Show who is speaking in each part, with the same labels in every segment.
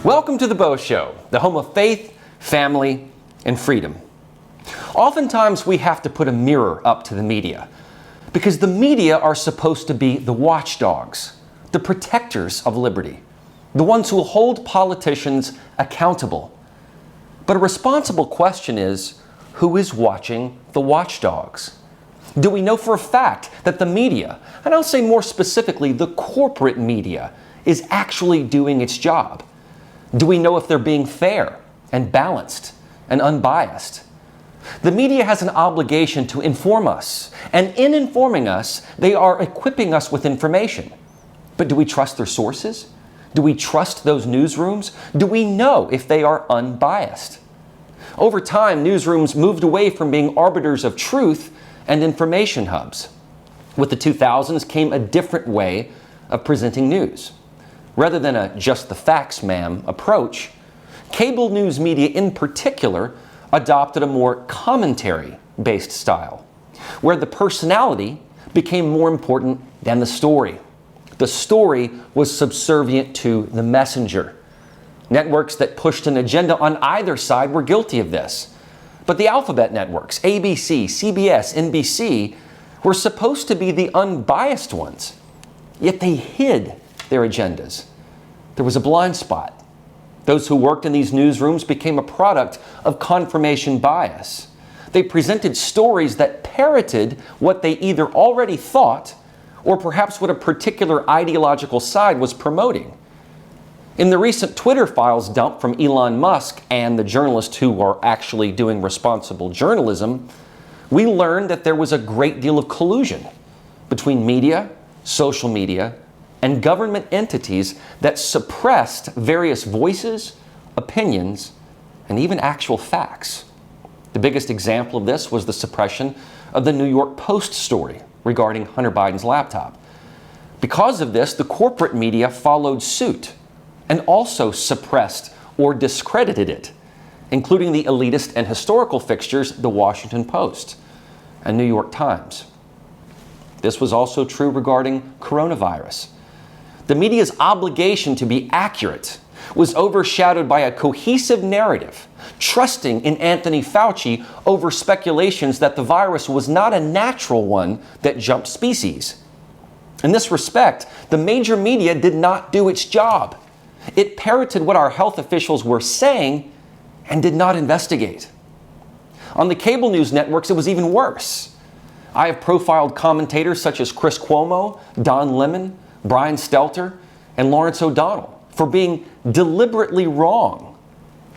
Speaker 1: Welcome to the Beau Show, the home of faith, family, and freedom. Oftentimes we have to put a mirror up to the media because the media are supposed to be the watchdogs, the protectors of liberty, the ones who will hold politicians accountable. But a responsible question is, who is watching the watchdogs? Do we know for a fact that the media, and I'll say more specifically the corporate media, is actually doing its job? Do we know if they're being fair and balanced and unbiased? The media has an obligation to inform us, and in informing us, they are equipping us with information. But do we trust their sources? Do we trust those newsrooms? Do we know if they are unbiased? Over time, newsrooms moved away from being arbiters of truth and information hubs. With the 2000s came a different way of presenting news. Rather than a just the facts, ma'am approach, cable news media in particular adopted a more commentary-based style, where the personality became more important than the story. The story was subservient to the messenger. Networks that pushed an agenda on either side were guilty of this. But the alphabet networks, ABC, CBS, NBC, were supposed to be the unbiased ones, yet they hid their agendas. There was a blind spot. Those who worked in these newsrooms became a product of confirmation bias. They presented stories that parroted what they either already thought or perhaps what a particular ideological side was promoting. In the recent Twitter files dump from Elon Musk and the journalists who are actually doing responsible journalism, we learned that there was a great deal of collusion between media, social media, and government entities that suppressed various voices, opinions, and even actual facts. The biggest example of this was the suppression of the New York Post story regarding Hunter Biden's laptop. Because of this, the corporate media followed suit and also suppressed or discredited it, including the elitist and historical fixtures, the Washington Post and New York Times. This was also true regarding coronavirus. The media's obligation to be accurate was overshadowed by a cohesive narrative, trusting in Anthony Fauci over speculations that the virus was not a natural one that jumped species. In this respect, the major media did not do its job. It parroted what our health officials were saying and did not investigate. On the cable news networks, it was even worse. I have profiled commentators such as Chris Cuomo, Don Lemon, Brian Stelter, and Lawrence O'Donnell for being deliberately wrong,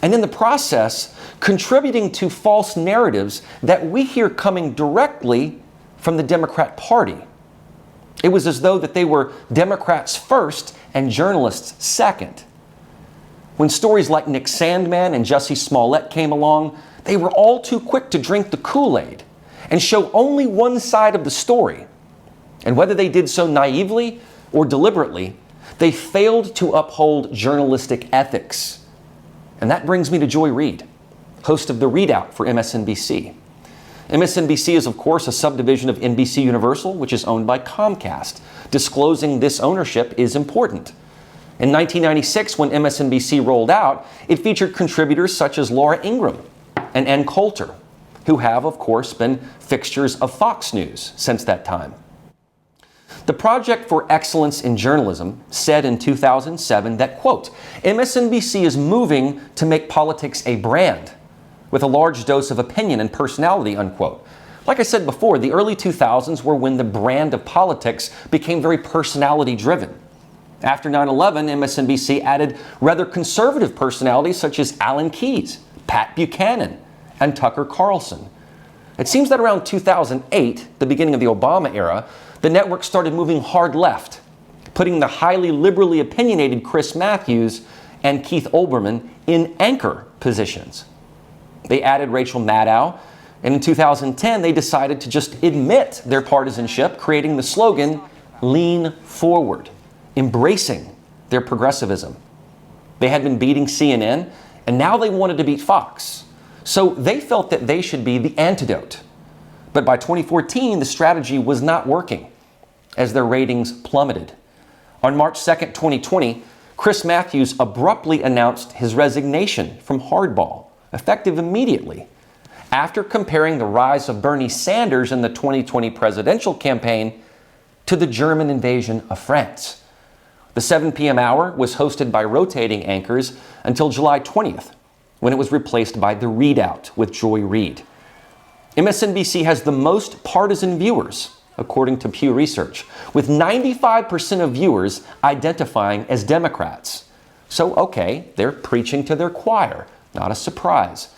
Speaker 1: and in the process, contributing to false narratives that we hear coming directly from the Democrat Party. It was as though that they were Democrats first and journalists second. When stories like Nick Sandmann and Jussie Smollett came along, they were all too quick to drink the Kool-Aid and show only one side of the story. And whether they did so naively or deliberately, they failed to uphold journalistic ethics. And that brings me to Joy Reid, host of the Reid Out for MSNBC. MSNBC is, of course, a subdivision of NBC Universal, which is owned by Comcast. Disclosing this ownership is important. In 1996, when MSNBC rolled out, it featured contributors such as Laura Ingraham and Ann Coulter, who have, of course, been fixtures of Fox News since that time. The Project for Excellence in Journalism said in 2007 that, quote, MSNBC is moving to make politics a brand with a large dose of opinion and personality, unquote. Like I said before, the early 2000s were when the brand of politics became very personality driven. After 9/11, MSNBC added rather conservative personalities such as Alan Keyes, Pat Buchanan, and Tucker Carlson. It seems that around 2008, the beginning of the Obama era, the network started moving hard left, putting the highly liberally opinionated Chris Matthews and Keith Olbermann in anchor positions. They added Rachel Maddow, and in 2010, they decided to just admit their partisanship, creating the slogan, Lean Forward, embracing their progressivism. They had been beating CNN, and now they wanted to beat Fox. So they felt that they should be the antidote. But by 2014, the strategy was not working, as their ratings plummeted. On March 2nd, 2020, Chris Matthews abruptly announced his resignation from hardball, effective immediately, after comparing the rise of Bernie Sanders in the 2020 presidential campaign to the German invasion of France. The 7 p.m. hour was hosted by rotating anchors until July 20th, when it was replaced by the Reid Out with Joy Reid. MSNBC has the most partisan viewers, according to Pew Research, with 95% of viewers identifying as Democrats. So, okay, they're preaching to their choir, not a surprise.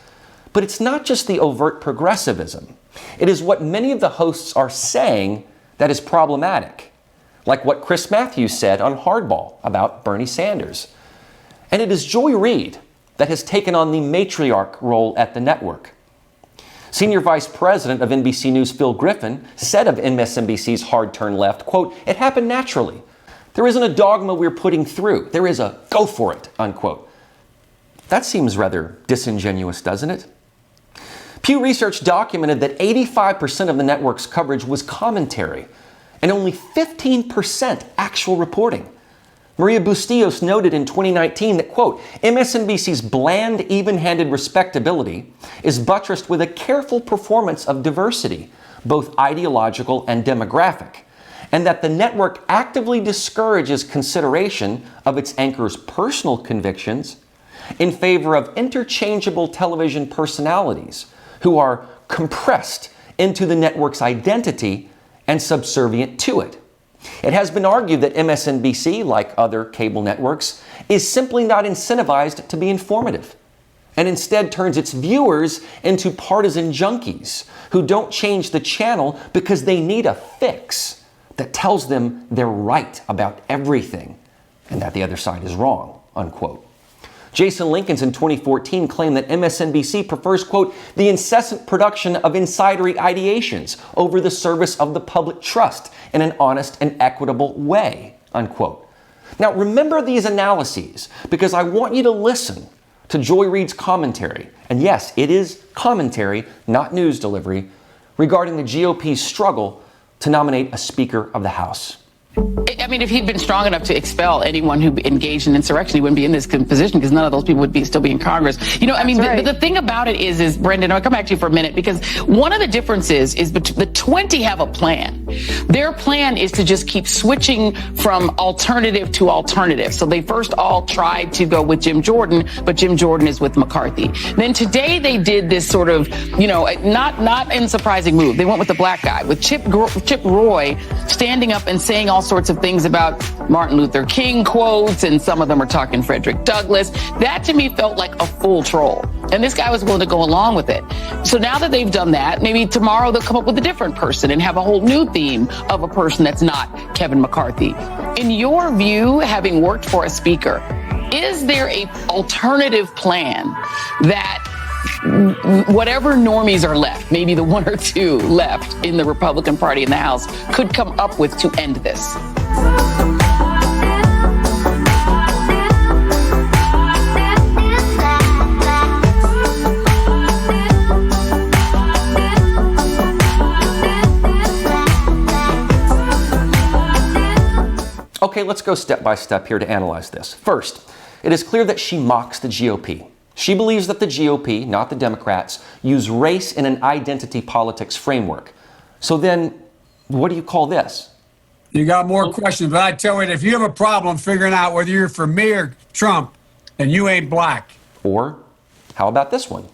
Speaker 1: But it's not just the overt progressivism. It is what many of the hosts are saying that is problematic, like what Chris Matthews said on Hardball about Bernie Sanders. And it is Joy Reid that has taken on the matriarch role at the network. Senior Vice President of NBC News Phil Griffin said of MSNBC's Hard Turn Left, quote, "It happened naturally. There isn't a dogma we're putting through. There is a go for it," unquote. That seems rather disingenuous, doesn't it? Pew Research documented that 85% of the network's coverage was commentary and only 15% actual reporting. Maria Bustillos noted in 2019 that, quote, "MSNBC's bland, even-handed respectability is buttressed with a careful performance of diversity, both ideological and demographic, and that the network actively discourages consideration of its anchors' personal convictions in favor of interchangeable television personalities who are compressed into the network's identity and subservient to it. It has been argued that MSNBC, like other cable networks, is simply not incentivized to be informative, and instead turns its viewers into partisan junkies who don't change the channel because they need a fix that tells them they're right about everything and that the other side is wrong," unquote. Jason Lincolns in 2014 claimed that MSNBC prefers, quote, "the incessant production of insidery ideations over the service of the public trust in an honest and equitable way," unquote. Now, remember these analyses because I want you to listen to Joy Reid's commentary, and yes, it is commentary, not news delivery, regarding the GOP's struggle to nominate a Speaker of the House.
Speaker 2: I mean, if he'd been strong enough to expel anyone who engaged in insurrection, he wouldn't be in this position because none of those people would still be in Congress. You know, I mean, the thing about it is Brendan, I'll come back to you for a minute because one of the differences is the 20 have a plan. Their plan is to just keep switching from alternative to alternative. So they first all tried to go with Jim Jordan, but Jim Jordan is with McCarthy. Then today they did this sort of, you know, not unsurprising move. They went with the black guy, with Chip Roy standing up and saying all sorts of things about Martin Luther King quotes, and some of them are talking Frederick Douglass. That to me felt like a full troll. And this guy was willing to go along with it. So now that they've done that, maybe tomorrow they'll come up with a different person and have a whole new theme of a person that's not Kevin McCarthy. In your view, having worked for a speaker, is there a alternative plan that whatever normies are left, maybe the one or two left in the Republican Party in the House, could come up with to end this?
Speaker 1: Okay, let's go step by step here to analyze this. First, it is clear that she mocks the GOP. She believes that the GOP, not the Democrats, use race in an identity politics framework. So then, what do you call this?
Speaker 3: You got more questions, but I tell you, if you have a problem figuring out whether you're for me or Trump, then you ain't black.
Speaker 1: Or how about this one?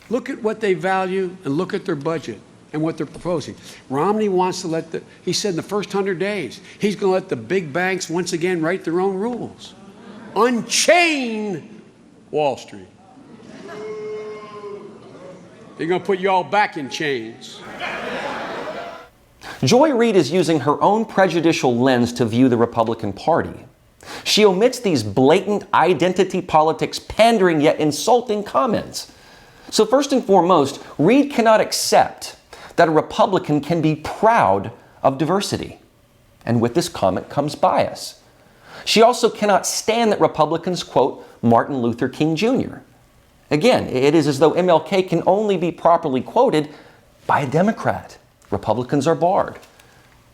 Speaker 4: Look at what they value and look at their budget and what they're proposing. Romney wants to he said in the first 100 days, he's going to let the big banks once again write their own rules. Unchain Wall Street. They're going to put you all back in chains.
Speaker 1: Joy Reid is using her own prejudicial lens to view the Republican Party. She omits these blatant identity politics, pandering yet insulting comments. So first and foremost, Reid cannot accept that a Republican can be proud of diversity. And with this comment comes bias. She also cannot stand that Republicans quote Martin Luther King Jr. Again, it is as though MLK can only be properly quoted by a Democrat. Republicans are barred.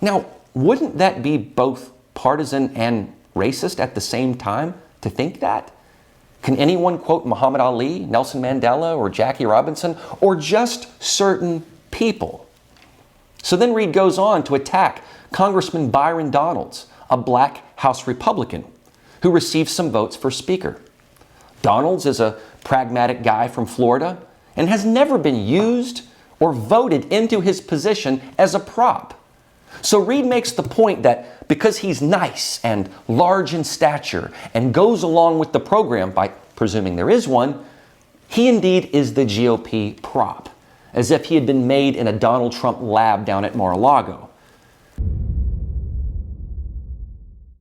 Speaker 1: Now, wouldn't that be both partisan and racist at the same time to think that? Can anyone quote Muhammad Ali, Nelson Mandela, or Jackie Robinson, or just certain people? So then Reid goes on to attack Congressman Byron Donalds, a black House Republican, who received some votes for Speaker. Donalds is a pragmatic guy from Florida and has never been used or voted into his position as a prop. So Reid makes the point that because he's nice and large in stature and goes along with the program by presuming there is one, he indeed is the GOP prop, as if he had been made in a Donald Trump lab down at Mar-a-Lago.